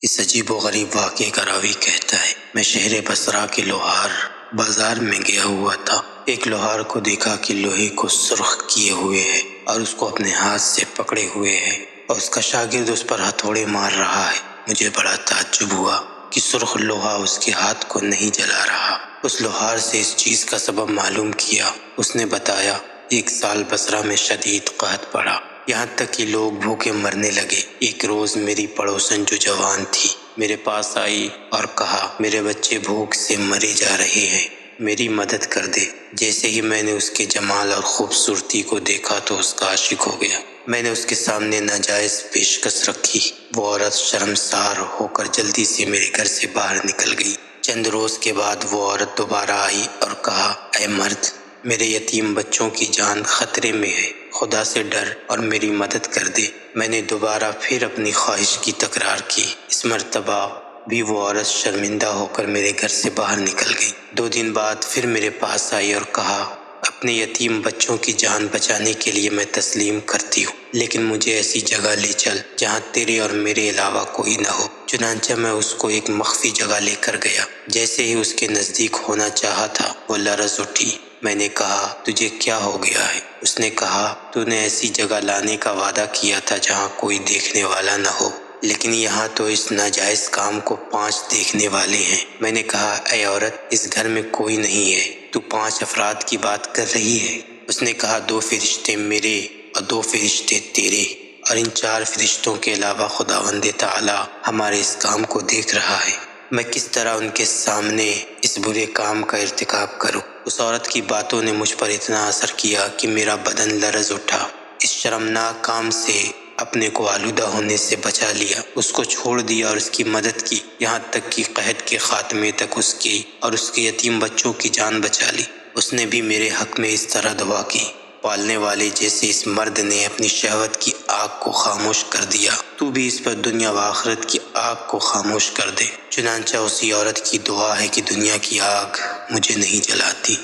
اس عجیب و غریب واقعے کا راوی کہتا ہے، میں شہر بصرہ کے لوہار بازار میں گیا ہوا تھا۔ ایک لوہار کو دیکھا کہ لوہے کو سرخ کیے ہوئے ہے اور اس کو اپنے ہاتھ سے پکڑے ہوئے ہے اور اس کا شاگرد اس پر ہتھوڑے مار رہا ہے۔ مجھے بڑا تعجب ہوا کہ سرخ لوہا اس کے ہاتھ کو نہیں جلا رہا۔ اس لوہار سے اس چیز کا سبب معلوم کیا۔ اس نے بتایا، 1 سال بصرہ میں شدید قحط پڑا، یہاں تک کہ لوگ بھوکے مرنے لگے۔ ایک روز میری پڑوسن جو جوان تھی میرے پاس آئی اور کہا، میرے بچے بھوک سے مرے جا رہے ہیں، میری مدد کر دے۔ جیسے ہی میں نے اس کے جمال اور خوبصورتی کو دیکھا تو اس کا عاشق ہو گیا۔ میں نے اس کے سامنے ناجائز پیشکش رکھی۔ وہ عورت شرمسار ہو کر جلدی سے میرے گھر سے باہر نکل گئی۔ چند روز کے بعد وہ عورت دوبارہ آئی اور کہا، اے مرد، میرے یتیم بچوں کی جان خطرے میں ہے، خدا سے ڈر اور میری مدد کر دے۔ میں نے دوبارہ پھر اپنی خواہش کی تکرار کی۔ اس مرتبہ بھی وہ عورت شرمندہ ہو کر میرے گھر سے باہر نکل گئی۔ 2 دن بعد پھر میرے پاس آئی اور کہا، اپنے یتیم بچوں کی جان بچانے کے لیے میں تسلیم کرتی ہوں، لیکن مجھے ایسی جگہ لے چل جہاں تیرے اور میرے علاوہ کوئی نہ ہو۔ چنانچہ میں اس کو ایک مخفی جگہ لے کر گیا۔ جیسے ہی اس کے نزدیک ہونا چاہا تھا وہ لرز اٹھی۔ میں نے کہا، تجھے کیا ہو گیا ہے؟ اس نے کہا، تو نے ایسی جگہ لانے کا وعدہ کیا تھا جہاں کوئی دیکھنے والا نہ ہو، لیکن یہاں تو اس ناجائز کام کو 5 دیکھنے والے ہیں۔ میں نے کہا، اے عورت، اس گھر میں کوئی نہیں ہے، تو 5 افراد کی بات کر رہی ہے؟ اس نے کہا، 2 فرشتے میرے اور 2 فرشتے تیرے، اور ان 4 فرشتوں کے علاوہ خداوند تعالی ہمارے اس کام کو دیکھ رہا ہے۔ میں کس طرح ان کے سامنے اس برے کام کا ارتکاب کروں؟ اس عورت کی باتوں نے مجھ پر اتنا اثر کیا کہ میرا بدن لرز اٹھا۔ اس شرمناک کام سے اپنے کو آلودہ ہونے سے بچا لیا، اس کو چھوڑ دیا اور اس کی مدد کی، یہاں تک کہ قحط کے خاتمے تک اس کی اور اس کے یتیم بچوں کی جان بچا لی۔ اس نے بھی میرے حق میں اس طرح دعا کی، پالنے والے جیسے اس مرد نے اپنی شہوت کی آگ کو خاموش کر دیا، تو بھی اس پر دنیا و آخرت کی آگ کو خاموش کر دے۔ چنانچہ اسی عورت کی دعا ہے کہ دنیا کی آگ مجھے نہیں جلاتی۔